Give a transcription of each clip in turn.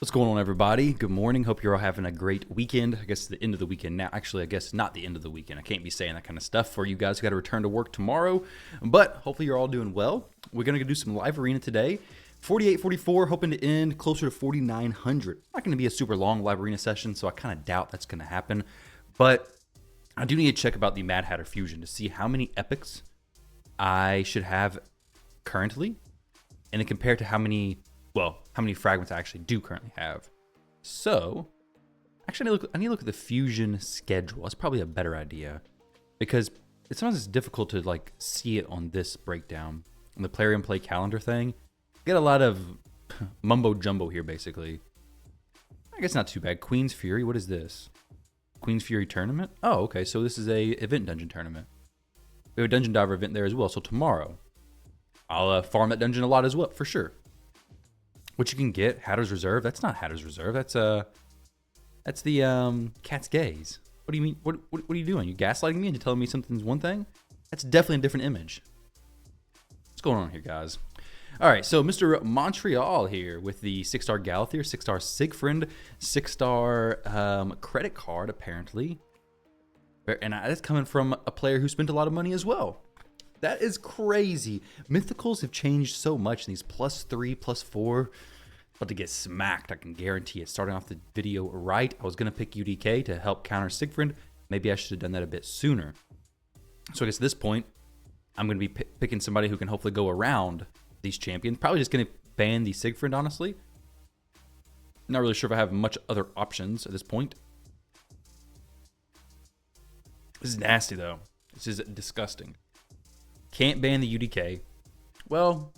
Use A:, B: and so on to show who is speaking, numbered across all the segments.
A: What's going on, everybody? Good morning. Hope you're all having a great weekend. I guess the end of the weekend now. Actually, I guess not the end of the weekend. I can't be saying that kind of stuff for you guys who got to return to work tomorrow. But hopefully you're all doing well. We're going to do some live arena today. 4844, hoping to end closer to 4900. Not going to be a super long live arena session, so I kind of doubt that's going to happen. But I do need to check about the Mad Hatter Fusion to see how many epics I should have currently, and then compare to how many fragments I actually do currently have. So, actually, I need to look at the fusion schedule. That's probably a better idea, because sometimes it's difficult to like see it on this breakdown, on the player and play calendar thing. Get a lot of mumbo jumbo here, basically. I guess not too bad. Queen's Fury. What is this? Queen's Fury tournament. Oh, okay. So this is a event dungeon tournament. We have a dungeon diver event there as well. So tomorrow, I'll farm that dungeon a lot as well, for sure. What you can get, Hatter's Reserve. That's not Hatter's Reserve. That's the Cat's Gaze. What do you mean? What are you doing? You gaslighting me into telling me something's one thing? That's definitely a different image. What's going on here, guys? All right, so Mr. Montreal here with the 6-star Galathier, 6-star Siegfried, 6-star credit card, apparently. And that's coming from a player who spent a lot of money as well. That is crazy. Mythicals have changed so much in these +3, +4. About to get smacked, I can guarantee it. Starting off the video right, I was going to pick UDK to help counter Siegfried. Maybe I should have done that a bit sooner. So I guess at this point, I'm going to be picking somebody who can hopefully go around these champions. Probably just going to ban the Siegfried, honestly. Not really sure if I have much other options at this point. This is nasty, though. This is disgusting. Can't ban the UDK. Well,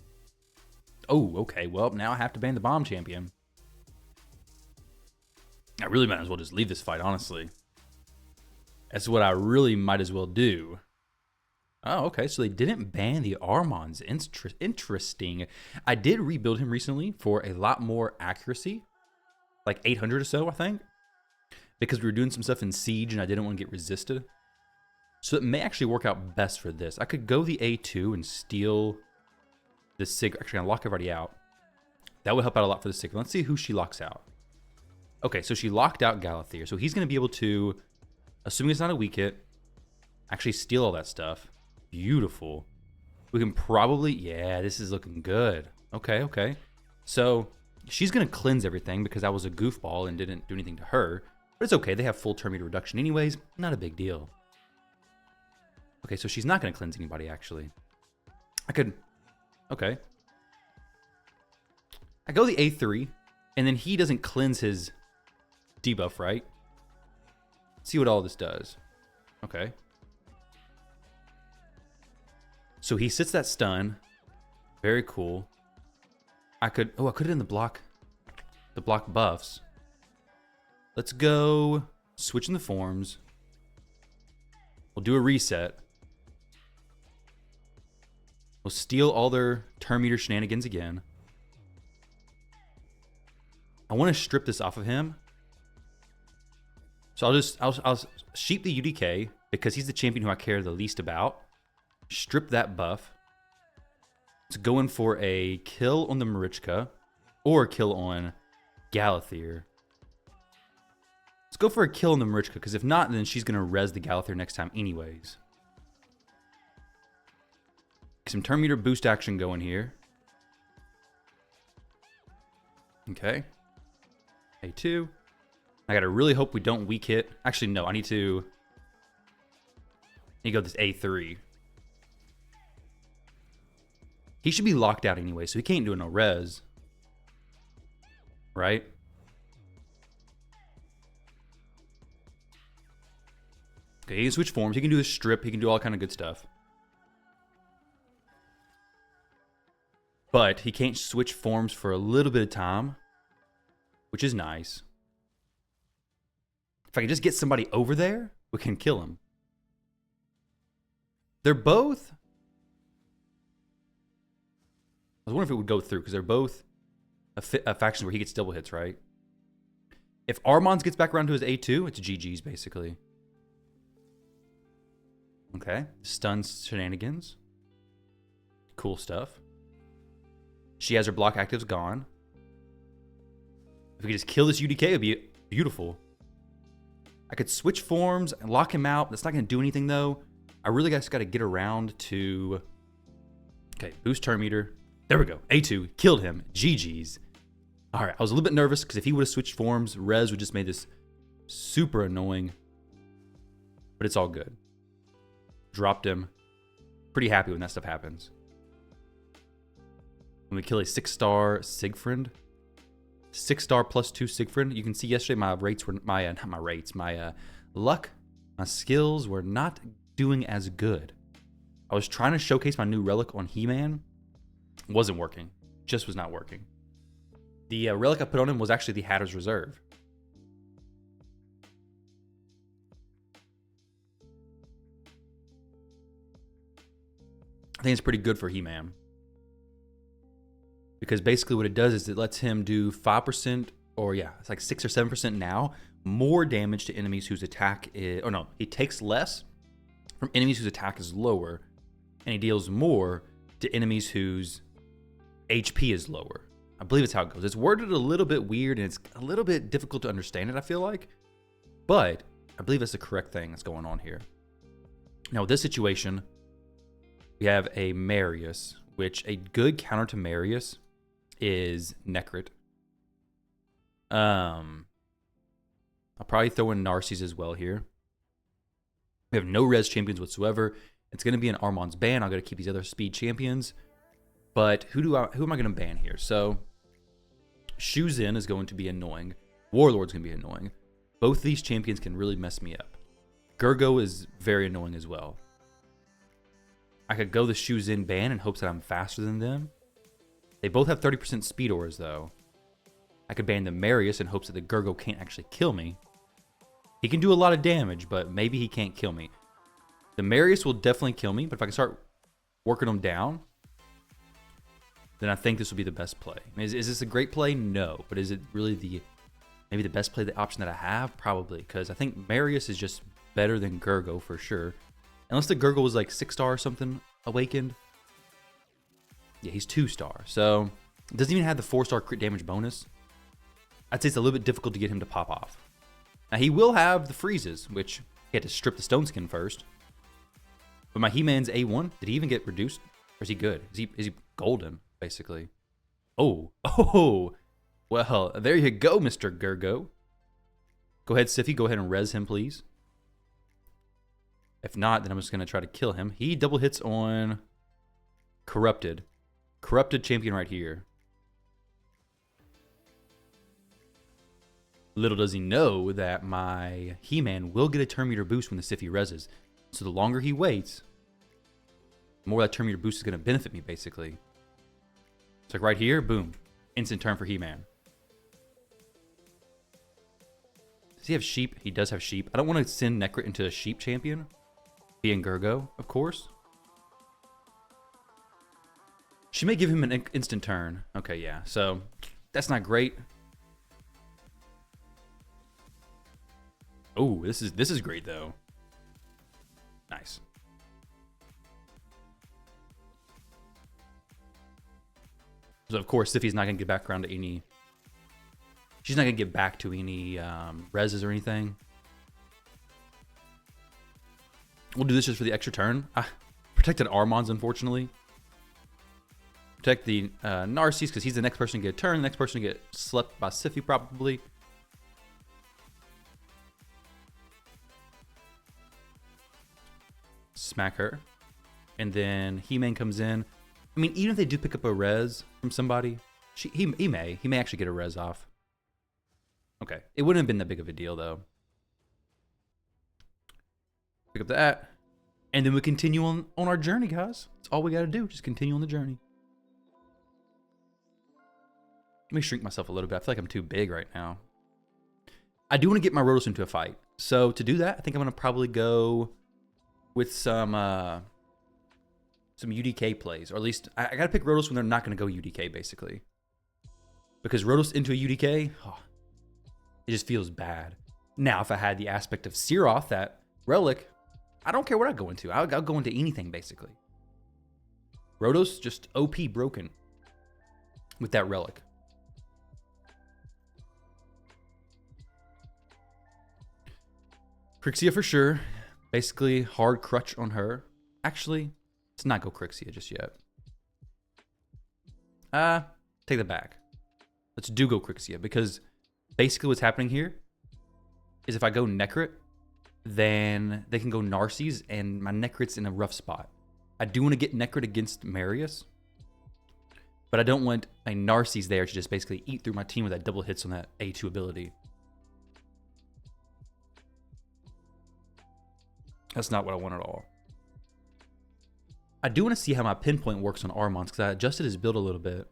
A: oh, okay. Well, now I have to ban the bomb champion. I really might as well just leave this fight, honestly. That's what I really might as well do. Oh, okay. So they didn't ban the Armands. Interesting. I did rebuild him recently for a lot more accuracy. Like 800 or so, I think. Because we were doing some stuff in Siege and I didn't want to get resisted. So it may actually work out best for this. I could go the A2 and steal the Sig. Actually, I'm lock everybody out. That would help out a lot for the Sig. Let's see who she locks out. Okay, so she locked out Galathier. So he's going to be able to, assuming it's not a weak hit, actually steal all that stuff. Beautiful. We can probably, yeah, this is looking good. Okay, okay. So she's going to cleanse everything because I was a goofball and didn't do anything to her. But it's okay. They have full turn meter reduction anyways. Not a big deal. Okay, so she's not going to cleanse anybody, actually. I could... Okay. I go the A3, and then he doesn't cleanse his debuff, right? Let's see what all this does. Okay. So he sits that stun. Very cool. I could... Oh, I could have done the block buffs. Let's go switching the forms. We'll do a reset. We'll steal all their turn meter shenanigans again. I want to strip this off of him. So I'll sheep the UDK because he's the champion who I care the least about. Strip that buff. Let's go in for a kill on the Marichka or a kill on Galathier. Let's go for a kill on the Marichka because if not, then she's going to res the Galathier next time anyways. Some turn meter boost action going here. Okay. A2. I gotta really hope we don't weak hit. Actually, no, I need to go this A3. He should be locked out anyway, so he can't do a no res. Right? Okay, he can switch forms. He can do a strip. He can do all kind of good stuff. But he can't switch forms for a little bit of time, which is nice. If I can just get somebody over there, we can kill him. They're both... I was wondering if it would go through, because they're both a faction where he gets double hits, right? If Armands gets back around to his A2, it's GG's, basically. Okay. Stun shenanigans. Cool stuff. She has her block actives gone. If we could just kill this UDK, it'd be beautiful. I could switch forms and lock him out. That's not going to do anything, though. I really just got to get around to... Okay, boost turn meter. There we go. A2. Killed him. GG's. All right, I was a little bit nervous because if he would have switched forms, Rez would just made this super annoying. But it's all good. Dropped him. Pretty happy when that stuff happens. When we kill a 6-star Siegfried. 6-star +2 Siegfried. You can see yesterday my rates were my luck, my skills were not doing as good. I was trying to showcase my new relic on He-Man. Wasn't working. Just was not working. The relic I put on him was actually the Hatter's Reserve. I think it's pretty good for He-Man. Because basically what it does is it lets him do 5%, or yeah, it's like 6 or 7% now, more damage to enemies whose attack is, or no, he takes less from enemies whose attack is lower, and he deals more to enemies whose HP is lower. I believe it's how it goes. It's worded a little bit weird, and it's a little bit difficult to understand it, I feel like. But I believe that's the correct thing that's going on here. Now, with this situation, we have a Marius, which a good counter to Marius is Necrit. I'll probably throw in Narcies as well here. We have no res champions whatsoever. It's going to be an Armand's ban. I'm going to keep these other speed champions. But who am I going to ban here? So, Shuzin is going to be annoying. Warlord's going to be annoying. Both of these champions can really mess me up. Gergo is very annoying as well. I could go the Shuzin ban in hopes that I'm faster than them. They both have 30% speed auras, though. I could ban the Marius in hopes that the Gergo can't actually kill me. He can do a lot of damage, but maybe he can't kill me. The Marius will definitely kill me, but if I can start working him down, then I think this will be the best play. I mean, is this a great play? No. But is it really maybe the best play, the option that I have? Probably, because I think Marius is just better than Gergo for sure. Unless the Gergo was like 6-star or something awakened. Yeah, he's 2-star. So, it doesn't even have the 4-star crit damage bonus. I'd say it's a little bit difficult to get him to pop off. Now, he will have the freezes, which he had to strip the stone skin first. But my He-Man's A1, did he even get reduced? Or is he good? Is he golden, basically? Oh. Well, there you go, Mr. Gergo. Go ahead, Siffy. Go ahead and res him, please. If not, then I'm just going to try to kill him. He double hits on Corrupted. Corrupted champion right here. Little does he know that my He-Man will get a turn meter boost when the Siffy reses. So the longer he waits, the more that turn meter boost is going to benefit me, basically. It's like right here, boom. Instant turn for He-Man. Does he have sheep? He does have sheep. I don't want to send Necrit into a sheep champion. Being Gergo, of course. She may give him an instant turn. Okay, yeah. So, that's not great. Oh, this is great, though. Nice. So, of course, Siffy's not going to get back around to any... She's not going to get back to any reses or anything. We'll do this just for the extra turn. Protected Armands, unfortunately. Protect the Narcies, because he's the next person to get a turn. The next person to get slept by Siffy, probably. Smack her. And then He-Man comes in. I mean, even if they do pick up a res from somebody, he may actually get a res off. Okay. It wouldn't have been that big of a deal, though. Pick up that. And then we continue on our journey, guys. That's all we got to do. Just continue on the journey. Let me shrink myself a little bit. I feel like I'm too big right now. I do want to get my Rotos into a fight. So to do that, I think I'm going to probably go with some UDK plays. Or at least, I got to pick Rotos when they're not going to go UDK, basically. Because Rotos into a UDK, it just feels bad. Now, if I had the aspect of Searoth, that relic, I don't care what I go into. I'll go into anything, basically. Rotos, just OP broken with that relic. Crixia for sure. Basically, hard crutch on her. Actually, let's not go Crixia just yet. Take that back. Let's do go Crixia, because basically what's happening here is if I go Necrit, then they can go Narcies, and my Necrit's in a rough spot. I do want to get Necrit against Marius, but I don't want a Narcies there to just basically eat through my team with that double hits on that A2 ability. That's not what I want at all. I do want to see how my pinpoint works on Armons, because I adjusted his build a little bit.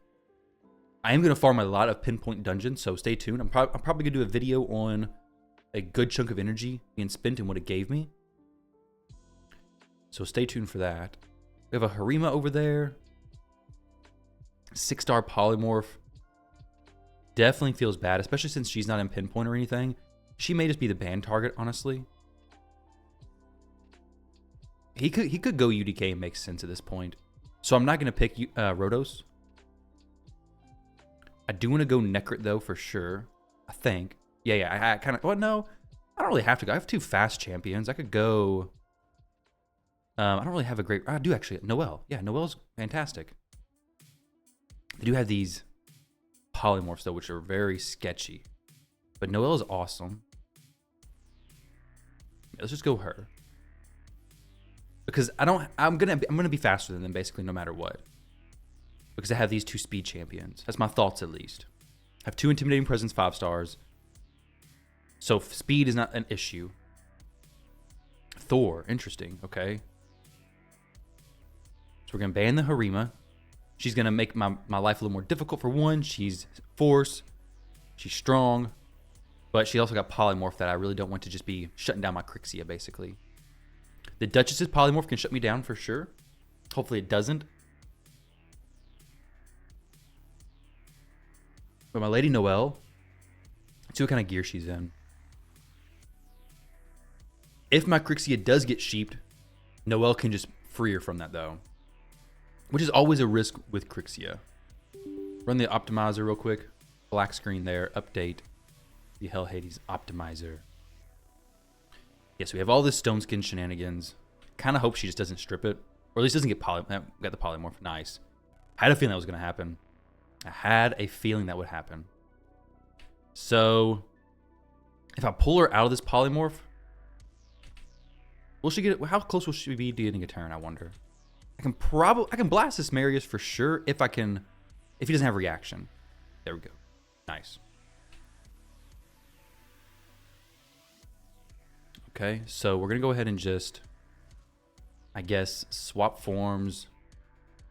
A: I am going to farm a lot of pinpoint dungeons, so stay tuned. I'm probably going to do a video on a good chunk of energy being spent and what it gave me. So stay tuned for that. We have a Harima over there. 6-star polymorph. Definitely feels bad, especially since she's not in pinpoint or anything. She may just be the ban target, honestly. He could go UDK and make sense at this point. So I'm not going to pick Rhodos. I do want to go Necrit, though, for sure. I think. Yeah, I kind of... Well, no. I don't really have to go. I have 2 fast champions. I could go... I don't really have a great... I do, actually. Noelle. Yeah, Noelle's fantastic. They do have these polymorphs, though, which are very sketchy. But Noelle's awesome. Let's just go her. Because I'm gonna be faster than them basically no matter what. Because I have these 2 speed champions. That's my thoughts at least. I have 2 intimidating presence 5 stars. So speed is not an issue. Thor, interesting. Okay. So we're gonna ban the Harima. She's gonna make my life a little more difficult for one. She's force. She's strong. But she also got polymorph that I really don't want to just be shutting down my Crixia basically. The Duchess's polymorph can shut me down for sure. Hopefully it doesn't. But my Lady Noelle, let's see what kind of gear she's in. If my Crixia does get sheeped, Noelle can just free her from that though. Which is always a risk with Crixia. Run the optimizer real quick. Black screen there. Update the Hell Hades optimizer. Yes, we have all this stone skin shenanigans. Kind of hope she just doesn't strip it. Or at least doesn't get got the polymorph. Nice. I had a feeling that was going to happen. I had a feeling that would happen. So, if I pull her out of this polymorph, will she get? How close will she be to getting a turn? I wonder. I can blast this Marius for sure if he doesn't have reaction. There we go. Nice. Okay, so we're gonna go ahead and just, I guess, swap forms,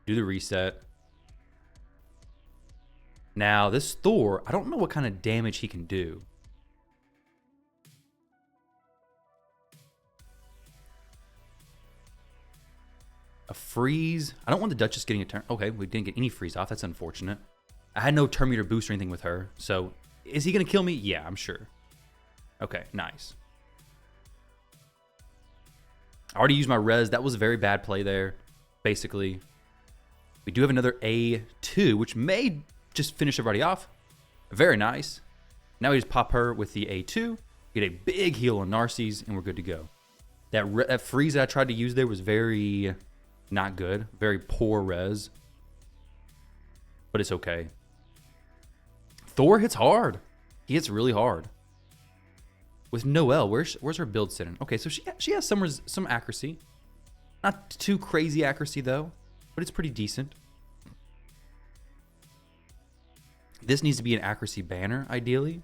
A: do the reset. Now, this Thor, I don't know what kind of damage he can do. A freeze. I don't want the Duchess getting a turn. Okay, we didn't get any freeze off. That's unfortunate. I had no turn meter boost or anything with her. So, is he going to kill me? Yeah, I'm sure. Okay, nice. I already used my res. That was a very bad play there, basically. We do have another A2, which may just finish everybody off. Very nice. Now we just pop her with the A2, get a big heal on Narcies, and we're good to go. That freeze that I tried to use there was very not good. Very poor res. But it's okay. Thor hits hard. He hits really hard. With Noelle, where's her build sitting? Okay, so she has some accuracy. Not too crazy accuracy, though. But it's pretty decent. This needs to be an accuracy banner, ideally.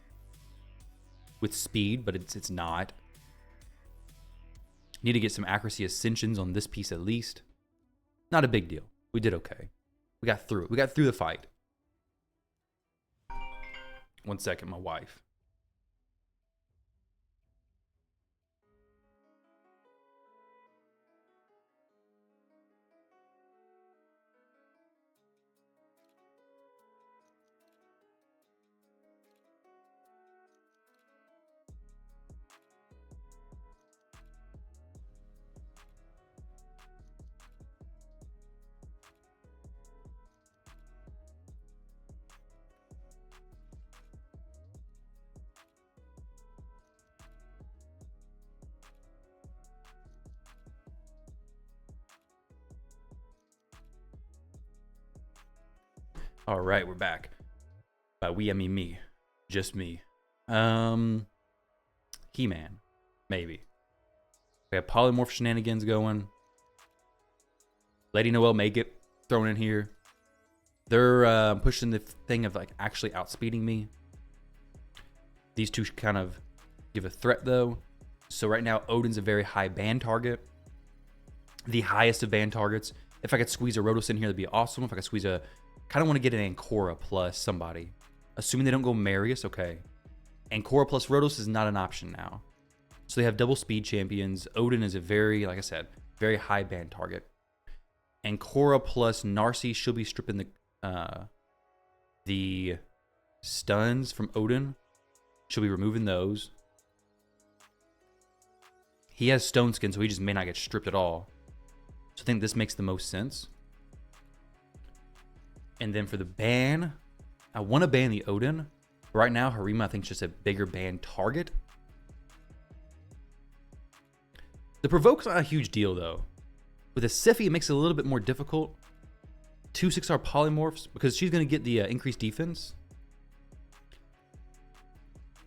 A: With speed, but it's not. Need to get some accuracy ascensions on this piece at least. Not a big deal. We did okay. We got through it. We got through the fight. 1 second, my wife. All right, we're back. By we, I mean me. Just me. He-Man. Maybe. We have polymorph shenanigans going. Lady Noelle may get thrown in here. They're pushing the thing of like actually outspeeding me. These two kind of give a threat though. So right now, Odin's a very high ban target. The highest of ban targets. If I could squeeze a Rotos in here, that'd be awesome. If I could squeeze a... kind of want to get an Ancora plus somebody. Assuming they don't go Marius, okay. Ancora plus Rotos is not an option now. So they have double speed champions. Odin is a very, like I said, very high ban target. Ancora plus Narcy should be stripping the stuns from Odin. Should be removing those. He has stone skin, so he just may not get stripped at all. So I think this makes the most sense. And then for the ban, I want to ban the Odin. Right now, Harima, I think, is just a bigger ban target. The Provoke's not a huge deal, though. With a Siphi, it makes it a little bit more difficult. 2 6-star polymorphs, because she's going to get the increased defense.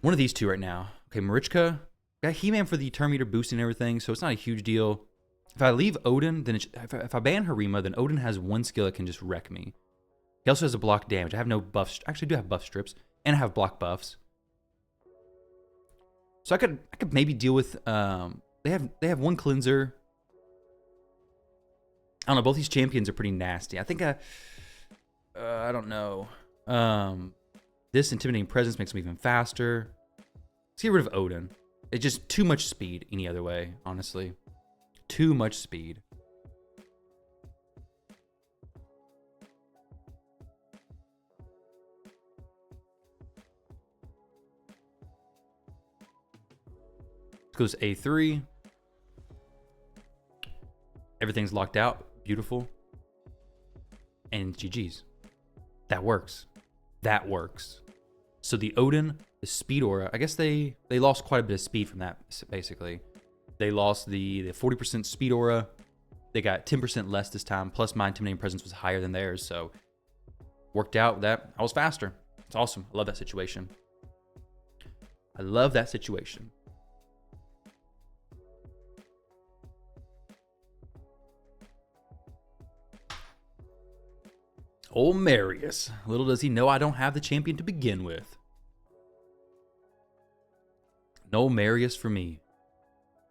A: One of these two right now. Okay, Marichka. Got He-Man for the turn meter boost and everything, so it's not a huge deal. If I leave Odin, then if I ban Harima, then Odin has one skill that can just wreck me. He also has a block damage. I have no buffs. Actually, I do have buff strips, and I have block buffs. So I could maybe deal with. They have one cleanser. I don't know. Both these champions are pretty nasty. I think I don't know. This intimidating presence makes them even faster. Let's get rid of Odin. It's just too much speed any other way, honestly. Too much speed. Goes A3. Everything's locked out. Beautiful. And GG's. That works. That works. So the Odin, the speed aura, I guess they lost quite a bit of speed from that, basically. They lost the 40% speed aura. They got 10% less this time. Plus my intimidating presence was higher than theirs. So worked out that I was faster. It's awesome. I love that situation. I love that situation. Old Marius. Little does he know I don't have the champion to begin with. No Marius for me.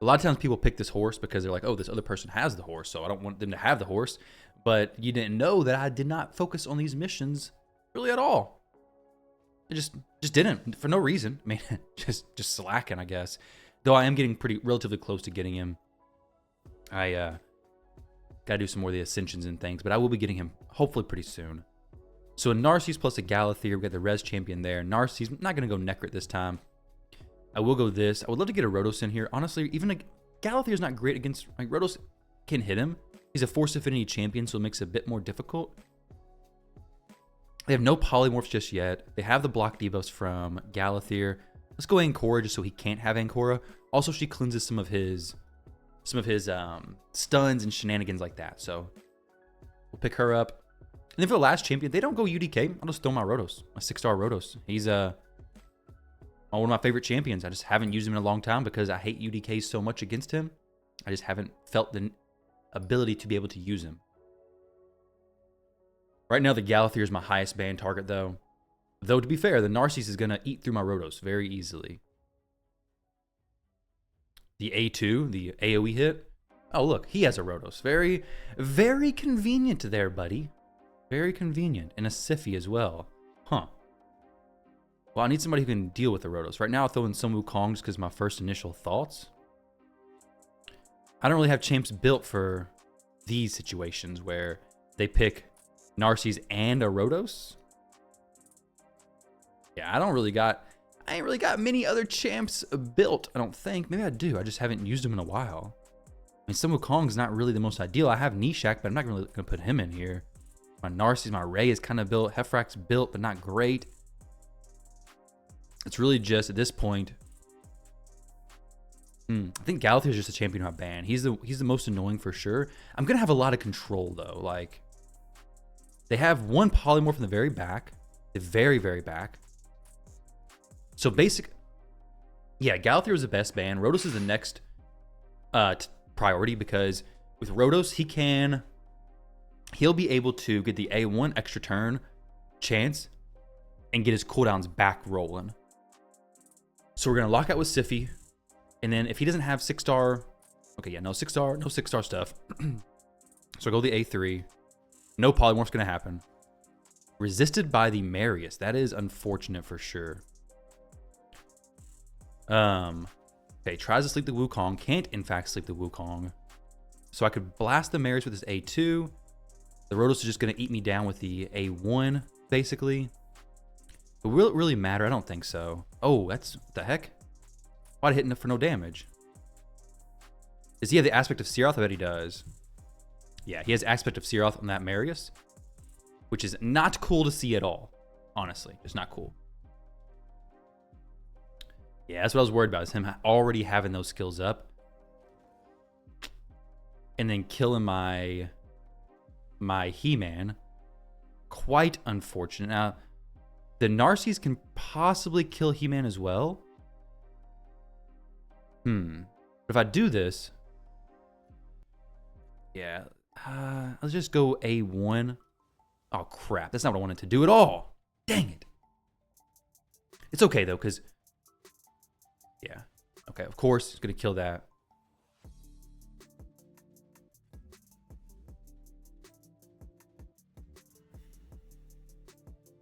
A: A lot of times people pick this horse because they're like, oh, this other person has the horse, so I don't want them to have the horse. But you didn't know that I did not focus on these missions really at all. I just didn't, for no reason. I mean, just slacking, I guess. Though I am getting relatively close to getting him. I gotta do some more of the ascensions and things, but I will be getting him hopefully pretty soon. So a Narcisse plus a Galathir, we got the res champion there. Narcisse, I'm not gonna go Necrit this time. I will go this. I would love to get a Rotos in here. Honestly, even a Galathir is not great against, like, Rotos can hit him. He's a Force Affinity champion, so it makes it a bit more difficult. They have no polymorphs just yet. They have the block debuffs from Galathir. Let's go Ancora just so he can't have Ancora. Also, she cleanses some of his stuns and shenanigans like that. So we'll pick her up. And then for the last champion, they don't go UDK. I'll just throw my Rotos, my 6-star Rotos. He's one of my favorite champions. I just haven't used him in a long time because I hate UDK so much against him. I just haven't felt the ability to be able to use him. Right now, the Galathir is my highest ban target, though. Though, to be fair, the Narcisse is going to eat through my Rotos very easily. The A2, the AoE hit. Oh, look, he has a Rotos. Very, very convenient there, buddy. Very convenient. And a Siphi as well. Huh. Well, I need somebody who can deal with the Rotos. Right now, I'll throw in some Wukong just because my first initial thoughts. I don't really have champs built for these situations where they pick Narcisse and a Rotos. Yeah, I ain't really got many other champs built, I don't think. Maybe I do. I just haven't used them in a while. I mean, some Wukong's not really the most ideal. I have Nishak, but I'm not really going to put him in here. My Narcisse, my Ray is kind of built. Hefrak's built, but not great. It's really just, at this point, I think Galathir is just a champion who I ban. He's the most annoying for sure. I'm going to have a lot of control, though. Like, They have one polymorph in the very back, the very, very back. So basic, yeah, Galathir is the best ban. Rotos is the next priority because with Rotos, he'll be able to get the A1 extra turn chance and get his cooldowns back rolling. So we're gonna lock out with Siphi, and then if he doesn't have 6-star, okay, yeah, no 6-star stuff. So go the A3. No polymorph's gonna happen. Resisted by the Marius. That is unfortunate for sure. Okay, tries to sleep the Wukong. Can't in fact sleep the Wukong. So I could blast the Marius with his A2. The Rotos is just gonna eat me down with the A1, basically. But will it really matter? I don't think so. Oh, that's what the heck? Why'd I hit him for no damage? Does he have the aspect of Searoth? I bet he does. Yeah, he has aspect of Searoth on that Marius, which is not cool to see at all. Honestly, it's not cool. Yeah, that's what I was worried about, is him already having those skills up. And then killing my He-Man. Quite unfortunate. Now, the Narcies can possibly kill He-Man as well. But if I do this... Yeah, let's just go A1. Oh, crap. That's not what I wanted to do at all. Dang it. It's okay, though, because... Yeah. Okay, of course, it's going to kill that.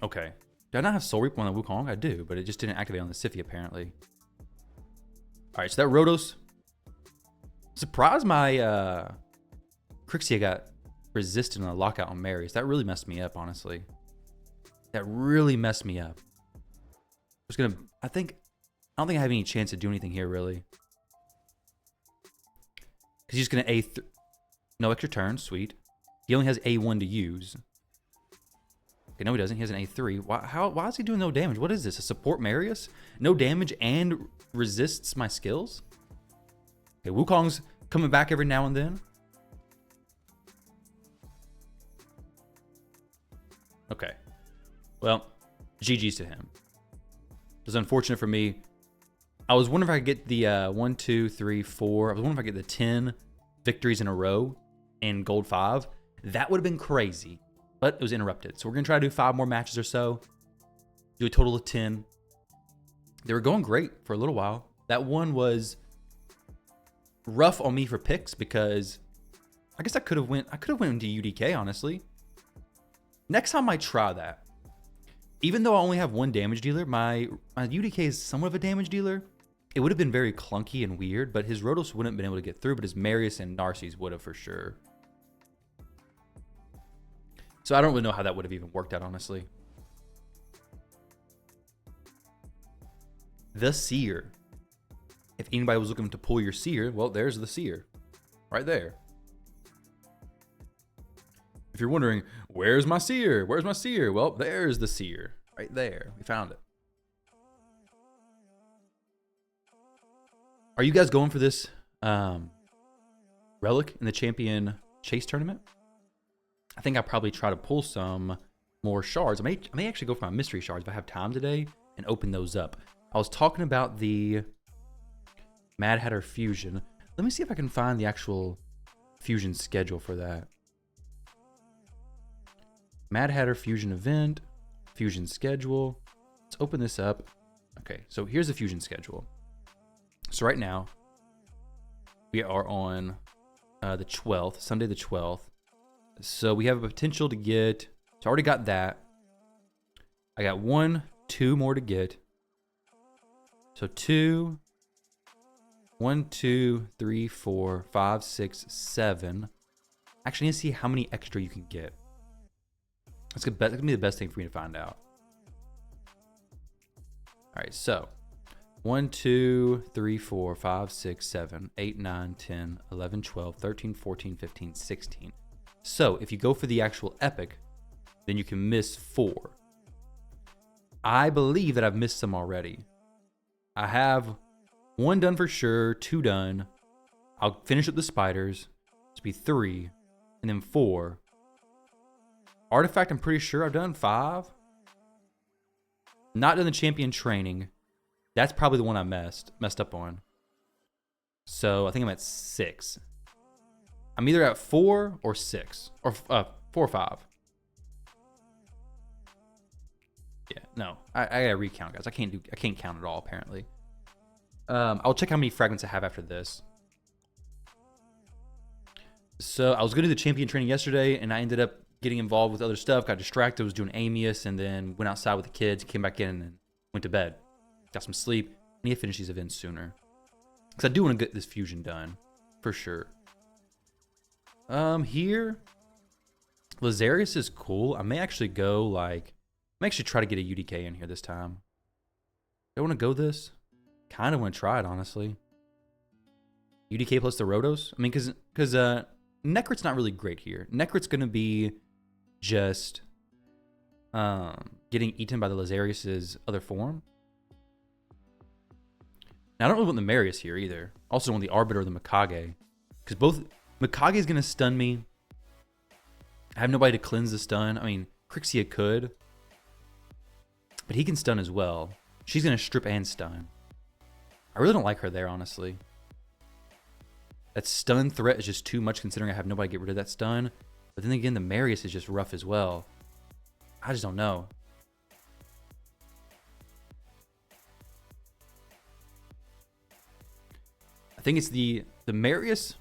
A: Okay. Do I not have Soul Reap on the Wukong? I do, but it just didn't activate on the Siphi, apparently. Alright, so that Rotos... Surprised my Crixia got resisted on a lockout on Marius. That really messed me up, honestly. That really messed me up. I was gonna... I don't think I have any chance to do anything here, really. Because he's just going to no extra turns. Sweet. He only has A1 to use. Okay, no, he doesn't. He has an A3. Why is he doing no damage? What is this? A support Marius? No damage and resists my skills? Okay, Wukong's coming back every now and then. Okay. Well, GG's to him. It was unfortunate for me. I was wondering if I could get the 1, 2, 3, 4. I was wondering if I could get the 10 victories in a row in Gold 5. That would have been crazy, but it was interrupted. So we're going to try to do 5 more matches or so. Do a total of 10. They were going great for a little while. That one was rough on me for picks because I guess I could have went into UDK, honestly. Next time I try that. Even though I only have 1 damage dealer, my UDK is somewhat of a damage dealer. It would have been very clunky and weird, but his Rotos wouldn't have been able to get through, but his Marius and Narcies would have for sure. So I don't really know how that would have even worked out, honestly. The Seer. If anybody was looking to pull your Seer, well, there's the Seer. Right there. If you're wondering, where's my Seer? Where's my Seer? Well, there's the Seer. Right there. We found it. Are you guys going for this relic in the champion chase tournament? I think I'll probably try to pull some more shards. I may actually go for my mystery shards if I have time today and open those up. I was talking about the Mad Hatter Fusion. Let me see if I can find the actual fusion schedule for that. Mad Hatter Fusion event, fusion schedule. Let's open this up. Okay, so here's the fusion schedule. So right now, we are on the 12th, Sunday the 12th. So we have a potential to get, so I already got that. I got 1, 2 more to get. So 2, 1, 2, 3, 4, 5, 6, 7. Actually, I need to see how many extra you can get. That's going to be the best thing for me to find out. All right, so 1, 2, 3, 4, 5, 6, 7, 8, 9, 10, 11, 12, 13, 14, 15, 16. So if you go for the actual epic, then you can miss 4. I believe that I've missed some already. I have 1 done for sure, 2 done. I'll finish up the spiders. This will be 3, and then 4 Artifact, I'm pretty sure I've done 5. Not done the champion training. That's probably the one I messed up on. So I think I'm at 6. I'm either at 4 or 6. Or 4 or 5. Yeah, no. I gotta recount, guys. I can't count at all, apparently. I'll check how many fragments I have after this. So I was gonna do the champion training yesterday, and I ended up getting involved with other stuff, got distracted, was doing Amius, and then went outside with the kids, came back in and went to bed. Got some sleep. I need to finish these events sooner. Because I do want to get this fusion done. For sure. Here. Lazarius is cool. I may actually go like... I may actually try to get a UDK in here this time. Do I want to go this? Kind of want to try it, honestly. UDK plus the Rotos? I mean, because Necrit's not really great here. Necrit's going to be just getting eaten by the Lazarius's other form. Now, I don't really want the Marius here either. Also want the Arbiter or the Mikage. Because both... Mikage is going to stun me. I have nobody to cleanse the stun. I mean, Crixia could. But he can stun as well. She's going to strip and stun. I really don't like her there, honestly. That stun threat is just too much considering I have nobody to get rid of that stun. But then again, the Marius is just rough as well. I just don't know. I think it's the Marius.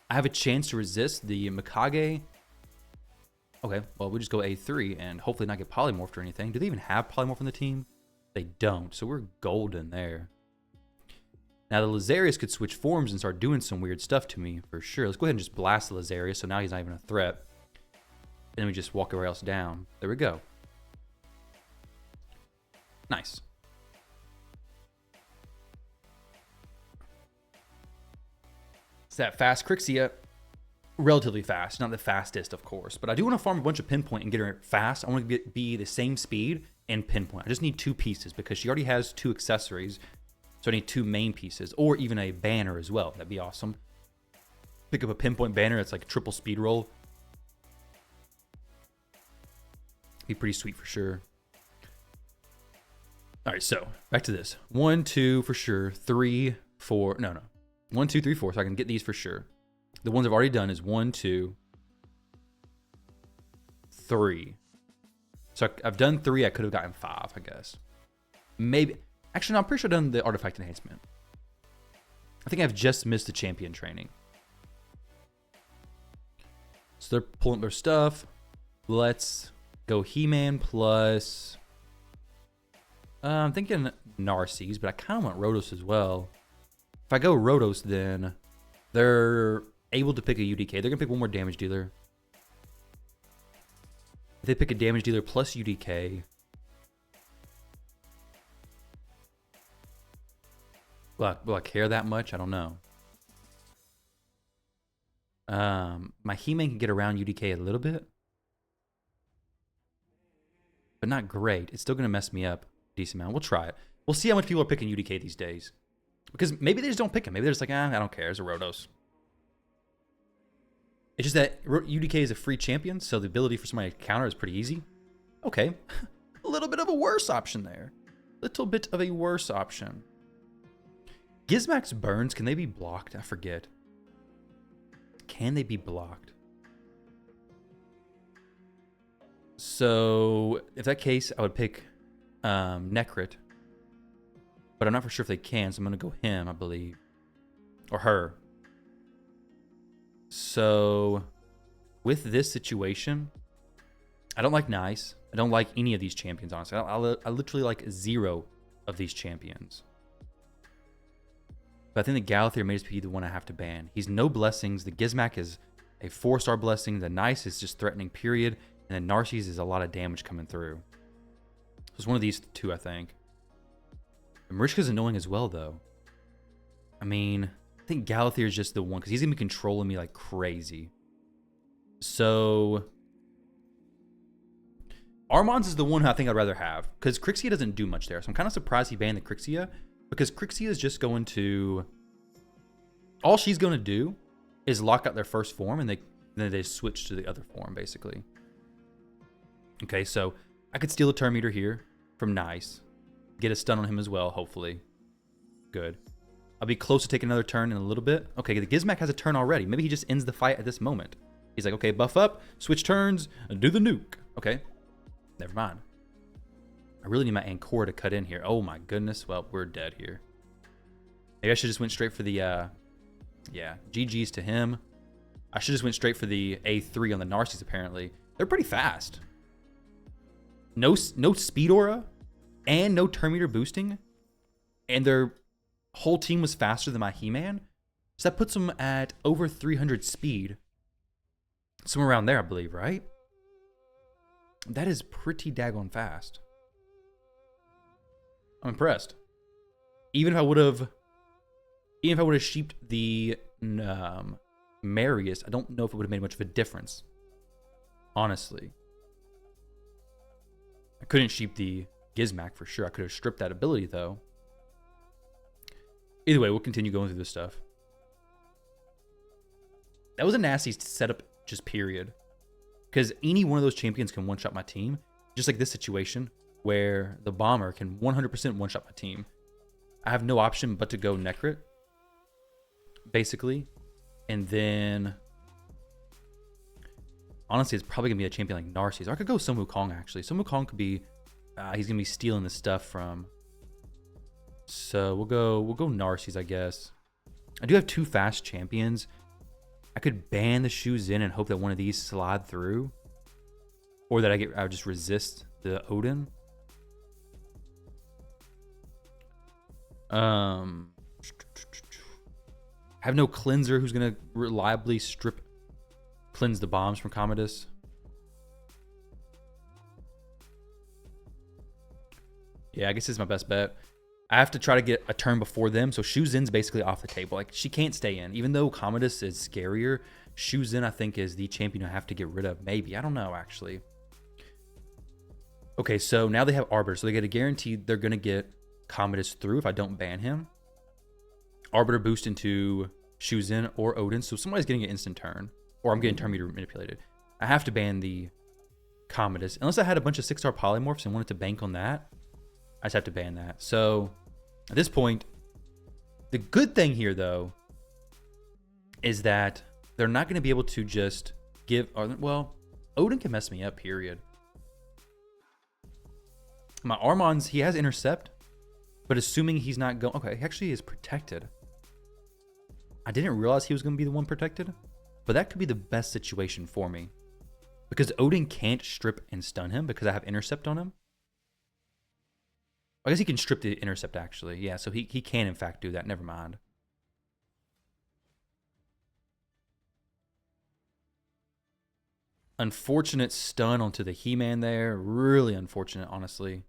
A: I have a chance to resist the Mikage. Okay, well, we just go A3 and hopefully not get polymorphed or anything. Do they even have polymorph on the team? They don't, so we're golden there. Now, the Lazarius could switch forms and start doing some weird stuff to me, for sure. Let's go ahead and just blast the Lazarius, so now he's not even a threat. And then we just walk everywhere else down. There we go. Nice. It's that fast Crixia. Relatively fast. Not the fastest, of course. But I do want to farm a bunch of pinpoint and get her fast. I want to be the same speed and pinpoint. I just need 2 pieces because she already has 2 accessories. So I need 2 main pieces, or even a banner as well. That'd be awesome. Pick up a pinpoint banner that's like a triple speed roll. Be pretty sweet for sure. All right, so back to this. 1, 2 for sure. 3, 4. No. 1, 2, 3, 4. So I can get these for sure. The ones I've already done is 1, 2, 3. So I've done 3. I could have gotten 5, I guess. Maybe. Actually, no, I'm pretty sure I've done the artifact enhancement. I think I've just missed the champion training. So they're pulling up their stuff. Let's go He-Man plus... I'm thinking Narcies, but I kind of want Rotos as well. If I go Rotos, then they're able to pick a UDK. They're going to pick one more damage dealer. If they pick a damage dealer plus UDK... Will I care that much? I don't know. My He-Man can get around UDK a little bit. But not great. It's still going to mess me up a decent amount. We'll try it. We'll see how much people are picking UDK these days. Because maybe they just don't pick him. Maybe they're just like, I don't care. It's a Rotos. It's just that UDK is a free champion, so the ability for somebody to counter is pretty easy. Okay. A little bit of a worse option there. Little bit of a worse option. Gizmax burns, can they be blocked? I forget. Can they be blocked? So, if that case, I would pick Necrit. But I'm not for sure if they can, so I'm going to go him, I believe. Or her. So, with this situation, I don't like Nice. I don't like any of these champions, honestly. I literally like 0 of these champions. But I think the Galathier may just be the one I have to ban. He's no blessings. The Gizmac is a 4-star blessing. The Nice is just threatening, period. And then Narcies is a lot of damage coming through. So it's one of these 2, I think. And Marishka's annoying as well, though. I mean, I think Galathier is just the one, because he's going to be controlling me like crazy. So... Armand's is the one who I think I'd rather have, because Crixia doesn't do much there. So I'm kind of surprised he banned the Crixia. Because Crixia is just going to... All she's going to do is lock out their first form, and then they switch to the other form, basically. Okay, so I could steal a turn meter here from Nice. Get a stun on him as well, hopefully. Good. I'll be close to taking another turn in a little bit. Okay, the Gizmac has a turn already. Maybe he just ends the fight at this moment. He's like, okay, buff up, switch turns, and do the nuke. Okay, never mind. I really need my Ancora to cut in here. Oh my goodness. Well, we're dead here. Maybe I should just went straight for the, yeah, GG's to him. I should just went straight for the A3 on the Narcies, apparently. They're pretty fast. No speed aura and no turn meter boosting. And their whole team was faster than my He-Man. So that puts them at over 300 speed. Somewhere around there, I believe, right? That is pretty daggone fast. I'm impressed. Even if I would have sheeped the Marius, I don't know if it would have made much of a difference. Honestly. I couldn't sheep the Gizmac for sure. I could have stripped that ability though. Either way, we'll continue going through this stuff. That was a nasty setup, just period. Because any one of those champions can one-shot my team. Just like this situation, where the Bomber can 100% one-shot my team. I have no option but to go Necrit, basically. And then, honestly, it's probably going to be a champion like Narcies. Or I could go Sun Wukong, actually. Sun Wukong could be, he's going to be stealing the stuff from. So we'll go Narcies, I guess. I do have two fast champions. I could ban the shoes in and hope that one of these slide through. Or that I would just resist the Odin. I have no cleanser who's gonna reliably cleanse the bombs from Commodus. Yeah, I guess this is my best bet. I have to try to get a turn before them, so Shuzin's basically off the table. Like, she can't stay in. Even though Commodus is scarier, Shuzin, I think, is the champion I have to get rid of. Maybe. I don't know, actually. Okay, so now they have Arbiter, so they get a guarantee they're going to get Commodus through if I don't ban him. Arbiter boost into Shuzin or Odin, so somebody's getting an instant turn. Or I'm getting turn meter manipulated. I have to ban the Commodus. Unless I had a bunch of 6-star polymorphs and wanted to bank on that, I just have to ban that. So, at this point, the good thing here, though, is that they're not going to be able to just give... Well, Odin can mess me up, period. My Armons, he has Intercept, but assuming he's not going... Okay, he actually is protected. I didn't realize he was going to be the one protected, but that could be the best situation for me. Because Odin can't strip and stun him because I have Intercept on him. I guess he can strip the Intercept, actually. Yeah, so he can, in fact, do that. Never mind. Unfortunate stun onto the He-Man there. Really unfortunate, honestly.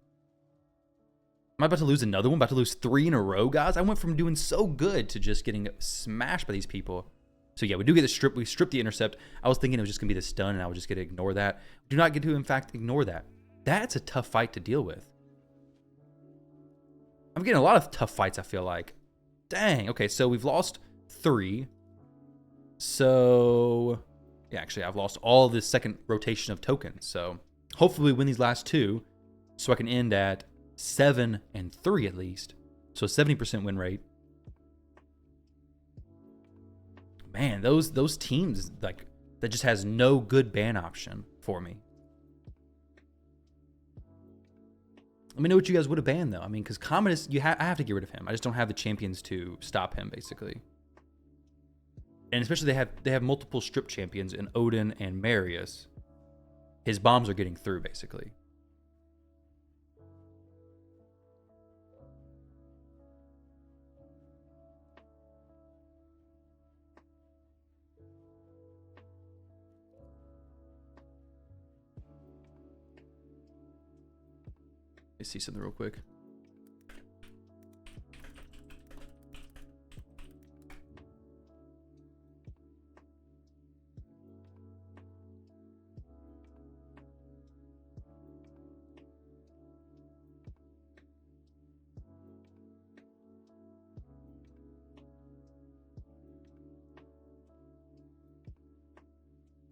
A: Am I about to lose another one? About to lose 3 in a row, guys? I went from doing so good to just getting smashed by these people. So yeah, we do get the strip. We strip the Intercept. I was thinking it was just going to be the stun, and I was just going to ignore that. Do not get to, in fact, ignore that. That's a tough fight to deal with. I'm getting a lot of tough fights, I feel like. Dang. Okay, so we've lost 3. So, yeah, actually, I've lost all this second rotation of tokens. So, hopefully we win these last 2 so I can end at 7 and 3 at least. So, 70% win rate. Man, those teams, like, that just has no good ban option for me. Let me know what you guys would have banned, though. I mean, because Commodus, I have to get rid of him. I just don't have the champions to stop him, basically. And especially they have multiple strip champions in Odin and Marius. His bombs are getting through, basically. Let's see something real quick.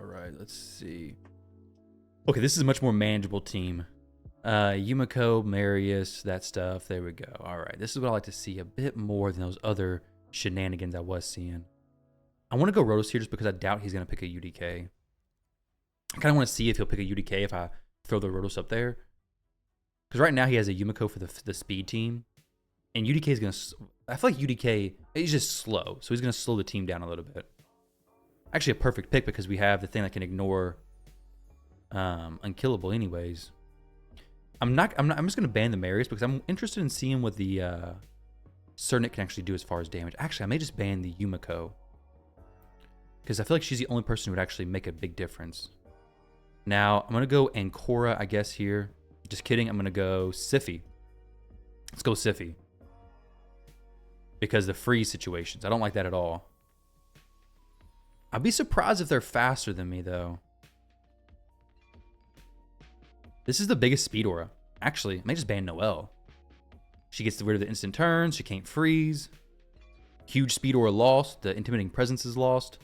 A: All right, let's see. Okay, this is a much more manageable team. Yumiko, Marius, that stuff. There we go. All right, this is what I like to see a bit more than those other shenanigans I was seeing. I want to go Rotos here just because I doubt he's going to pick a UDK. I kind of want to see if he'll pick a UDK if I throw the Rotos up there. Because right now he has a Yumiko for the speed team. And UDK is going to... I feel like UDK is just slow. So he's going to slow the team down a little bit. Actually a perfect pick because we have the thing that can ignore Unkillable anyways. I'm just going to ban the Marius because I'm interested in seeing what the Tshirt can actually do as far as damage. Actually, I may just ban the Yumiko. Because I feel like she's the only person who would actually make a big difference. Now, I'm going to go Ancora, I guess, here. Just kidding. I'm going to go Siffy. Let's go Siffy. Because the freeze situations. I don't like that at all. I'd be surprised if they're faster than me, though. This is the biggest speed aura. Actually, I may just ban Noelle. She gets rid of the instant turns. She can't freeze. Huge speed aura lost. The intimidating presence is lost.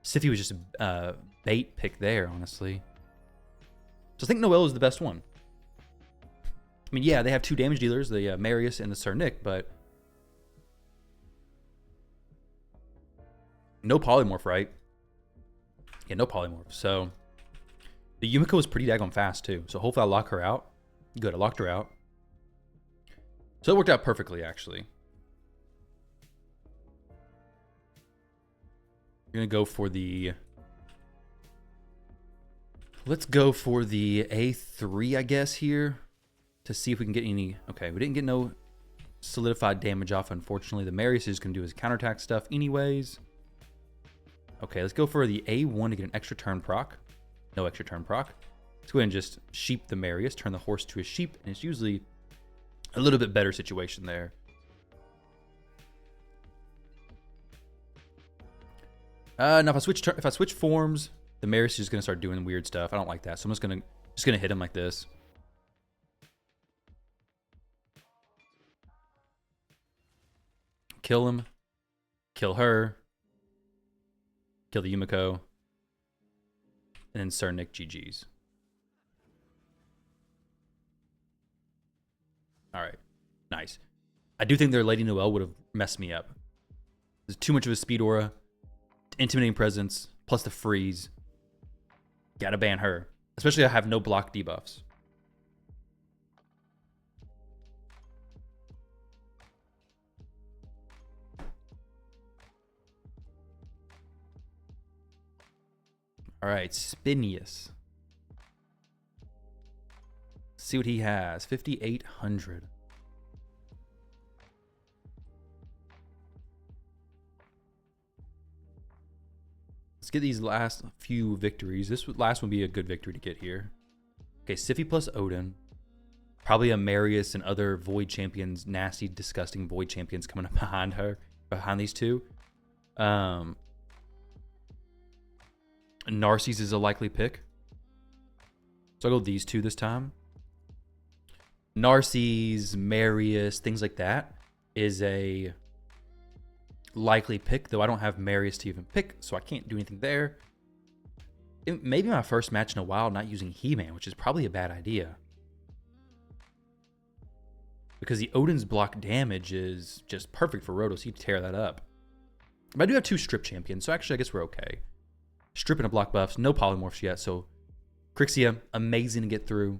A: Siffy was just a bait pick there, honestly. So I think Noelle is the best one. I mean, yeah, they have two damage dealers, the Marius and the Tshirt, but no polymorph, right? Yeah, no polymorph. So the Yumiko is pretty daggone fast, too. So hopefully I lock her out. Good, I locked her out. So it worked out perfectly, actually. We're going to go for the... Let's go for the A3, I guess, here. To see if we can get any... Okay, we didn't get no solidified damage off, unfortunately. The Marius is going to do his counterattack stuff anyways. Okay, let's go for the A1 to get an extra turn proc. No extra turn proc. Let's go ahead and just sheep the Marius, turn the horse to a sheep, and it's usually a little bit better situation there. Now if I switch forms, the Marius is just gonna start doing weird stuff. I don't like that, so I'm just gonna hit him like this. Kill him. Kill her. Kill the Yumiko. And then Tshirt GG's. Alright. Nice. I do think their Lady Noelle would have messed me up. There's too much of a speed aura. Intimidating presence. Plus the freeze. Gotta ban her. Especially I have no block debuffs. Alright, Spinius. See what he has. 5,800. Let's get these last few victories. This last one would be a good victory to get here. Okay, Siffy plus Odin. Probably a Marius and other Void champions, nasty, disgusting Void champions coming up behind her, behind these two. Narcisse is a likely pick. So I'll go these two this time. Narcisse, Marius, things like that is a likely pick, though I don't have Marius to even pick, so I can't do anything there. It may be my first match in a while not using He-Man, which is probably a bad idea. Because the Odin's block damage is just perfect for Rotos. He'd tear that up. But I do have two strip champions, so actually I guess we're okay. Strip and a block buffs, no polymorphs yet, so Crixia, amazing to get through.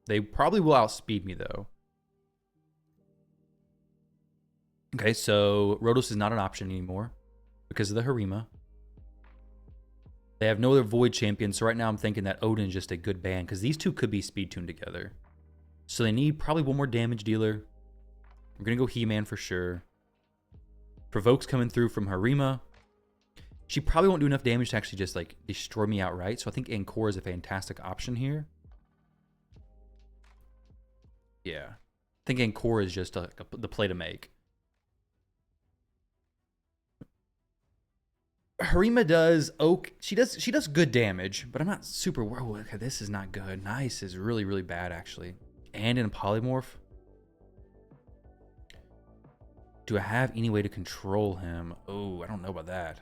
A: They probably will outspeed me, though. Okay, so Rotos is not an option anymore because of the Harima. They have no other Void champions, so right now I'm thinking that Odin is just a good ban because these two could be speed tuned together. So they need probably one more damage dealer. We're going to go He-Man for sure. Provoke's coming through from Harima. She probably won't do enough damage to actually just like destroy me outright, so I think Ancora is a fantastic option here. Yeah. I think Ancora is just the play to make. Harima does she does good damage, but I'm not super worried. Okay, this is not good. Nice is really, really bad actually. And in a polymorph. do I have any way to control him? Oh, I don't know about that.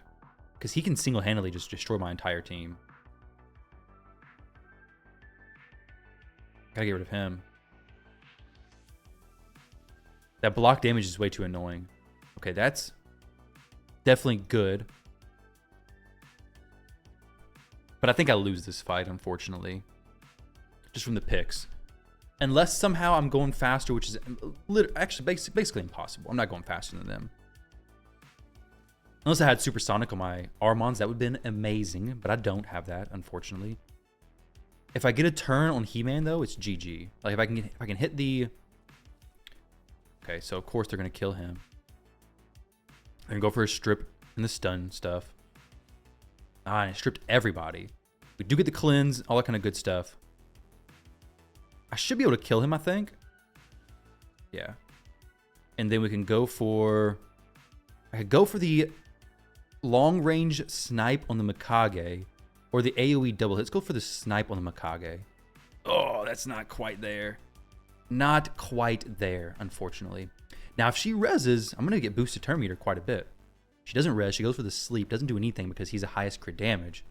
A: Because he can single-handedly just destroy my entire team. Gotta get rid of him. That block damage is way too annoying. Okay, that's definitely good. But I think I lose this fight, unfortunately. Just from the picks. Unless somehow I'm going faster, which is actually basically impossible. I'm not going faster than them. Unless I had supersonic on my Armons, that would have been amazing. But I don't have that, unfortunately. If I get a turn on He-Man, though, it's GG. Like, if I can hit the... Okay, so of course they're going to kill him. They're going to go for a strip and the stun stuff. Ah, and it stripped everybody. We do get the cleanse, all that kind of good stuff. I should be able to kill him, I think. Yeah. And then we can go for... I could go for the long-range snipe on the Mikage. Or the AoE double hit. Let's go for the snipe on the Mikage. Oh, that's not quite there. Not quite there, unfortunately. Now, if she reses, I'm going to get boosted turn meter quite a bit. She doesn't res. She goes for the sleep. Doesn't do anything because he's the highest crit damage.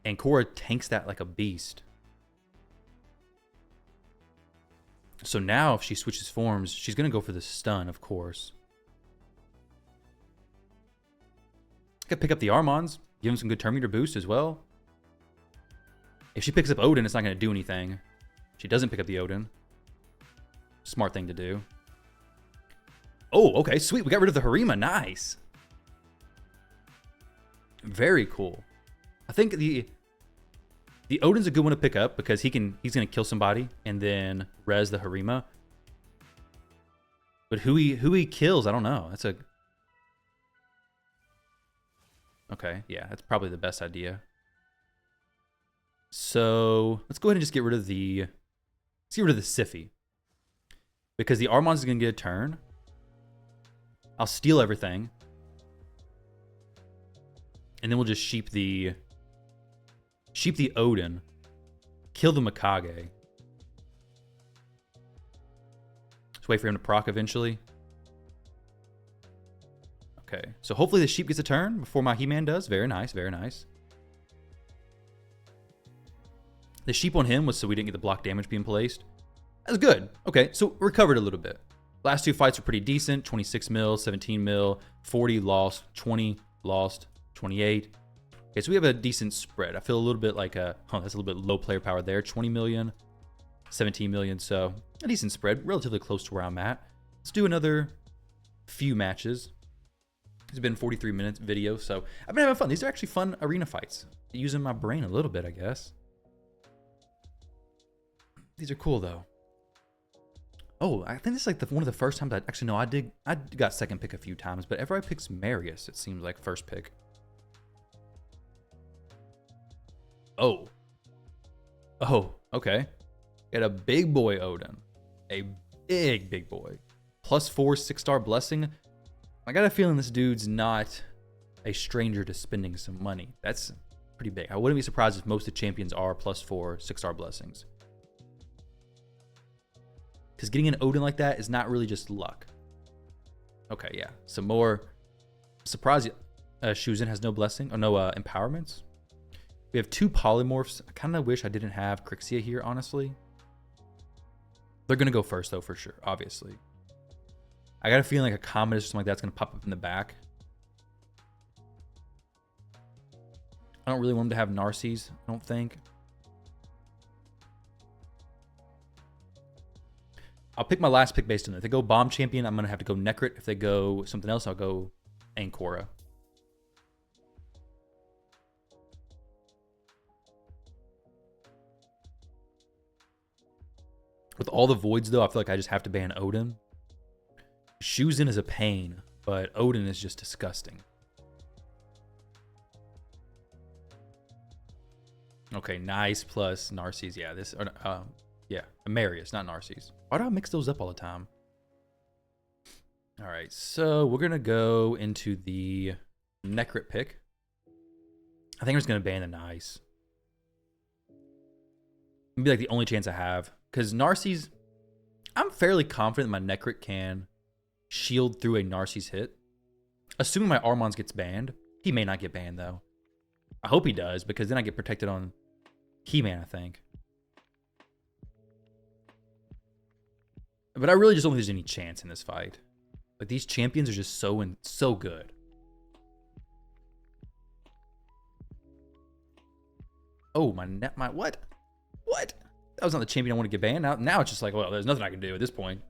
A: And Korra tanks that like a beast. So now, if she switches forms, she's going to go for the stun, of course. I could pick up the Armons. Give him some good turn meter boost as well. If she picks up Odin, it's not going to do anything. She doesn't pick up the Odin. Smart thing to do. Oh, okay, sweet. We got rid of the Harima. Nice. Very cool. I think the Odin's a good one to pick up because he's going to kill somebody and then res the Harima. But who he kills, I don't know. That's a... Okay, yeah, that's probably the best idea. So let's go ahead and just get rid of the... Let's get rid of the Siphi. Because the Armons is going to get a turn. I'll steal everything. And then we'll just sheep the Odin. Kill the Mikage. Just wait for him to proc eventually. Okay, so hopefully the sheep gets a turn before my He-Man does. Very nice, very nice. The sheep on him was so we didn't get the block damage being placed. That's good. Okay, so recovered a little bit. Last two fights were pretty decent. 26 mil, 17 mil, 40 lost, 20 lost, 28. Okay, so we have a decent spread. I feel a little bit like that's a little bit low player power there. 20 million, 17 million, so a decent spread. Relatively close to where I'm at. Let's do another few matches. It's been 43 minutes video, so I've been having fun. These are actually fun arena fights. Using my brain a little bit, I guess. These are cool, though. Oh, I think this is like one of the first times actually, no, I got second pick a few times, but ever I picked Marius, it seems like first pick. Oh. Oh, okay. Got a big boy Odin. A big boy. +4 6-star blessing. I got a feeling this dude's not a stranger to spending some money. That's pretty big. I wouldn't be surprised if most of the champions are +4 6-star blessings. Because getting an Odin like that is not really just luck. Okay, yeah. Some more. Surprise. Shuzin has no blessing. Or no empowerments. We have 2 polymorphs. I kind of wish I didn't have Crixia here, honestly. They're going to go first, though, for sure. Obviously. I got a feeling like a Comet or something like that's going to pop up in the back. I don't really want them to have Narcies, I don't think. I'll pick my last pick based on it. If they go Bomb Champion, I'm going to have to go Necrit. If they go something else, I'll go Ankora. With all the voids, though, I feel like I just have to ban Odin. Shuzin is a pain, but Odin is just disgusting. Okay, nice plus Narcies. Yeah, this... yeah, Marius, not Narcies. Why do I mix those up all the time? All right, so we're going to go into the Necrit pick. I think I'm just going to ban the Nice. It'd be like the only chance I have. Because Narcies, I'm fairly confident my Necrit can shield through a Narcisse hit. Assuming my Armons gets banned. He may not get banned, though. I hope he does, because then I get protected on He-Man, I think. But I really just don't think there's any chance in this fight. Like, these champions are just so good. Oh, my what? What? That was not the champion I want to get banned. Now it's just like, well, there's nothing I can do at this point.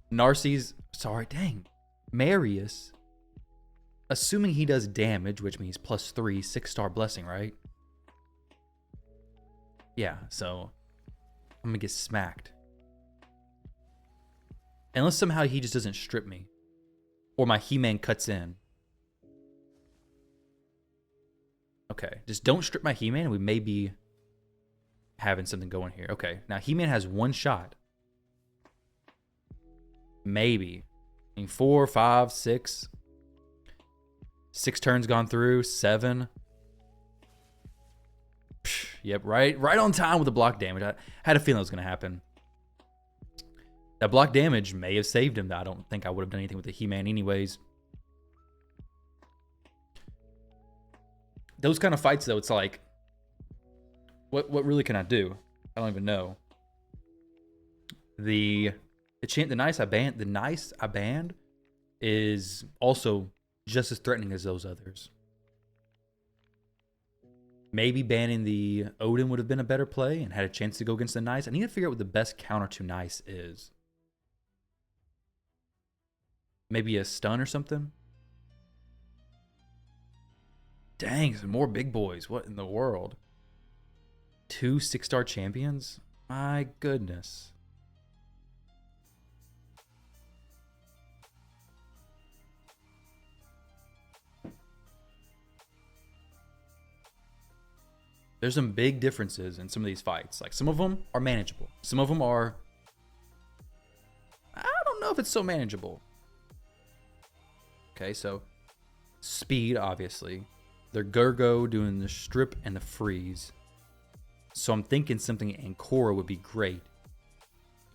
A: Narcisse, sorry, dang. Marius, assuming he does damage, which means +3, 6-star blessing, right? Yeah, so I'm gonna get smacked. Unless somehow he just doesn't strip me. Or my He-Man cuts in. Okay, just don't strip my He-Man and we may be having something going here. Okay, now He-Man has 1 shot. Maybe. I mean, 4, 5, 6. 6 turns gone through. 7. Psh, yep, right on time with the block damage. I had a feeling it was going to happen. That block damage may have saved him. I don't think I would have done anything with the He-Man anyways. Those kind of fights, though, it's like, what really can I do? I don't even know. The nice I banned is also just as threatening as those others. Maybe banning the Odin would have been a better play and had a chance to go against the nice. I need to figure out what the best counter to nice is. Maybe a stun or something? Dang, some more big boys. What in the world? 2 6-star champions? My goodness. There's some big differences in some of these fights. Like, some of them are manageable. Some of them are... I don't know if it's so manageable. Okay, so... Speed, obviously. They're Gergo doing the strip and the freeze. So I'm thinking something Ancora would be great.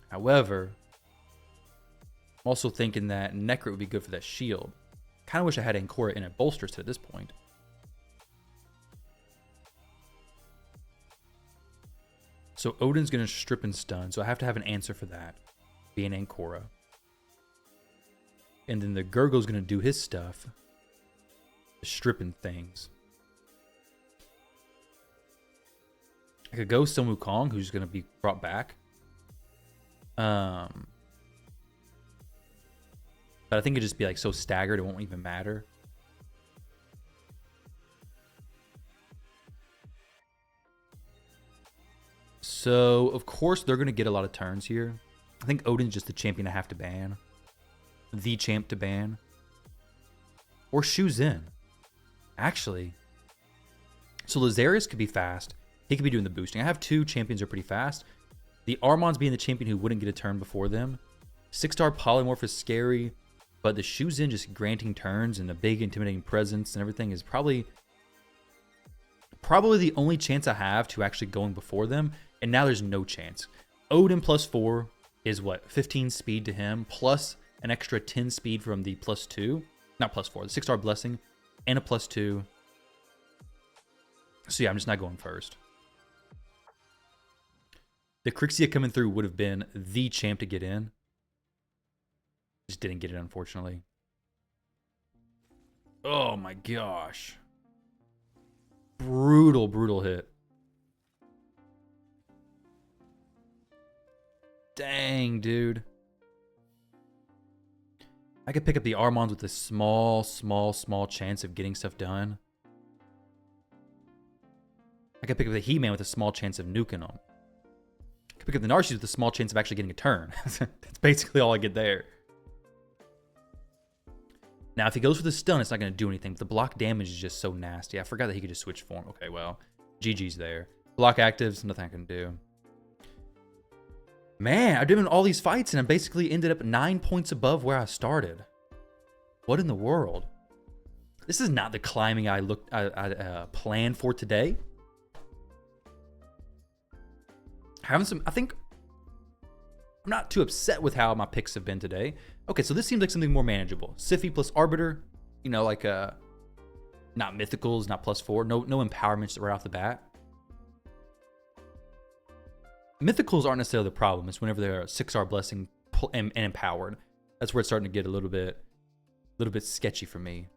A: However... I'm also thinking that Necrit would be good for that shield. Kind of wish I had Ancora in a bolster set at this point. So Odin's going to strip and stun, so I have to have an answer for that, being Ancora. And then the Gurgo's going to do his stuff, stripping things. I could go Sun Wukong, who's going to be brought back. But I think it'd just be like so staggered, it won't even matter. So, of course, they're going to get a lot of turns here. I think Odin's just the champion I have to ban. The champ to ban. Or Shu Zhen. Actually. So, Lazarus could be fast. He could be doing the boosting. I have 2 champions who are pretty fast. The Armon's being the champion who wouldn't get a turn before them. 6-star Polymorph is scary. But the Shu Zhen just granting turns and the big intimidating presence and everything is probably the only chance I have to actually going before them. And now there's no chance. Odin +4 is what? 15 speed to him, plus an extra 10 speed from the +2. Not +4, the 6-star blessing, and a +2. So yeah, I'm just not going first. The Crixia coming through would have been the champ to get in. Just didn't get it, unfortunately. Oh my gosh. Brutal, brutal hit. Dang, dude. I could pick up the Armons with a small chance of getting stuff done. I could pick up the He-Man with a small chance of nuking them. I could pick up the Narcisse with a small chance of actually getting a turn. That's basically all I get there. Now, if he goes for the stun, it's not going to do anything. But the block damage is just so nasty. I forgot that he could just switch form. Okay, well, GG's there. Block actives, nothing I can do. Man, I've done all these fights, and I basically ended up 9 points above where I started. What in the world? This is not the climbing I planned for today. Having some, I think I'm not too upset with how my picks have been today. Okay, so this seems like something more manageable. Siphi plus Arbiter, you know, like not mythicals, not +4, no empowerments right off the bat. Mythicals aren't necessarily the problem. It's whenever they're a 6-star blessing and empowered. That's where it's starting to get a little bit sketchy for me.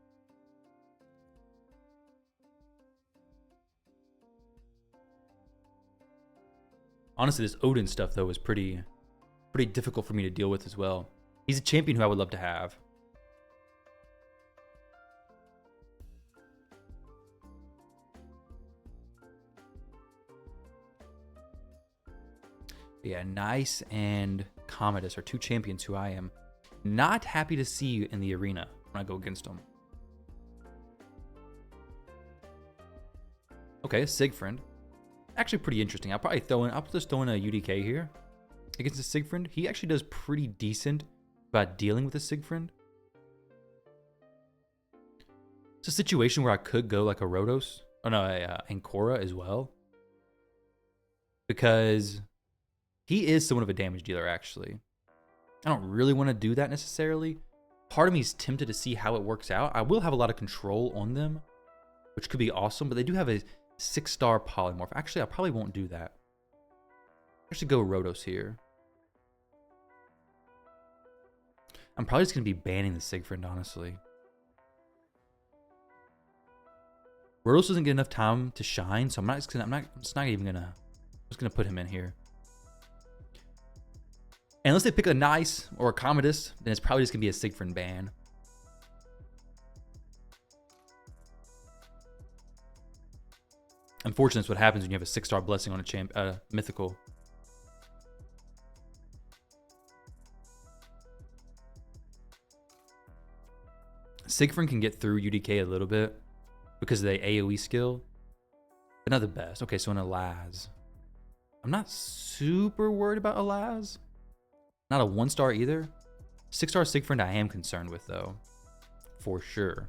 A: Honestly, this Odin stuff though is pretty difficult for me to deal with as well. He's a champion who I would love to have. Yeah, Nice and Commodus are 2 champions who I am not happy to see in the arena when I go against them. Okay, Siegfried. Actually pretty interesting. I'll just throw in a UDK here against the Siegfried. He actually does pretty decent about dealing with the Siegfried. It's a situation where I could go like a Rhodos. Oh no, a Ancora as well. Because he is somewhat of a damage dealer, actually. I don't really want to do that necessarily. Part of me is tempted to see how it works out. I will have a lot of control on them, which could be awesome, but they do have a 6-star polymorph. Actually, I probably won't do that. I should go Rhodos here. I'm probably just going to be banning the Siegfried, honestly. Rhodos doesn't get enough time to shine, so I'm just not even gonna put him in here. And unless they pick a Nice or a Commodus, then it's probably just gonna be a Siegfried ban. Unfortunately, that's what happens when you have a 6-star blessing on a mythical. Siegfried can get through UDK a little bit because of the AoE skill, but not the best. Okay, so an Alaz. I'm not super worried about Alaz. Not a 1-star either. 6-star Siegfried I am concerned with though, for sure.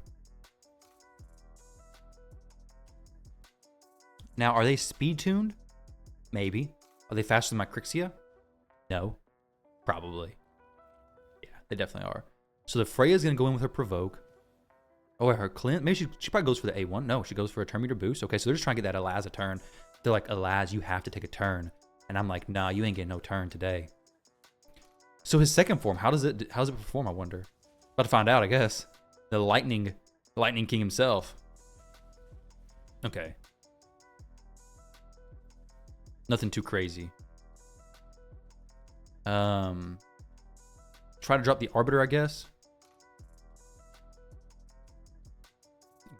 A: Now, are they speed tuned? Maybe. Are they faster than my Crixia? No. Probably. Yeah, they definitely are. So the Freya's gonna go in with her Provoke. Oh, her Clint? Maybe she probably goes for the A1. No, she goes for a turn meter boost. Okay, so they're just trying to get that Alaz a turn. They're like, Alaz, you have to take a turn. And I'm like, nah, you ain't getting no turn today. So his second form, how does it perform, I wonder? About to find out, I guess. The Lightning King himself. Okay. Nothing too crazy. Try to drop the Arbiter, I guess.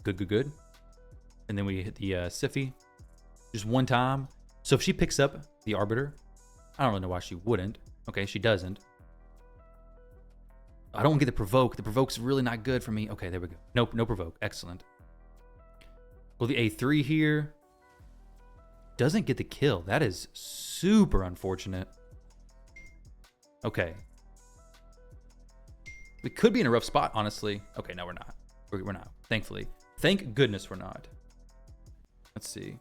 A: Good. And then we hit the Siphi. Just one time. So if she picks up the Arbiter, I don't really know why she wouldn't. Okay, she doesn't. I don't get the Provoke. The Provoke's really not good for me. Okay, there we go. Nope, no Provoke. Excellent. Well, the A3 here doesn't get the kill. That is super unfortunate. Okay. We could be in a rough spot, honestly. Okay, no, we're not. We're not, thankfully. Thank goodness we're not. Let's see.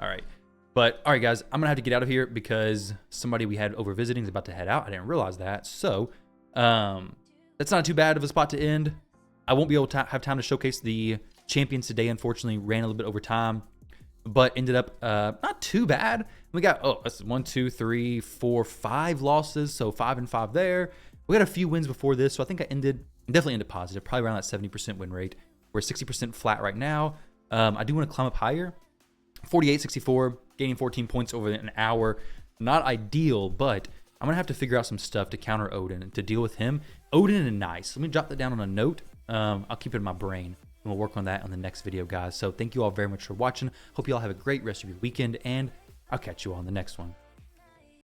A: All right. But, all right, guys, I'm going to have to get out of here because somebody we had over visiting is about to head out. I didn't realize that. So, that's not too bad of a spot to end. I won't be able to have time to showcase the champions today. Unfortunately, ran a little bit over time, but ended up not too bad. We got, that's 1, 2, 3, 4, 5 losses. So 5 and 5 there. We got a few wins before this. So I think I definitely ended positive, probably around that 70% win rate. We're 60% flat right now. I do want to climb up higher. 48-64, gaining 14 points over an hour. Not ideal, but I'm going to have to figure out some stuff to counter Odin and to deal with him. Odin and Nice. Let me jot that down on a note. I'll keep it in my brain, and we'll work on that on the next video, guys. So thank you all very much for watching. Hope you all have a great rest of your weekend, and I'll catch you all on the next one.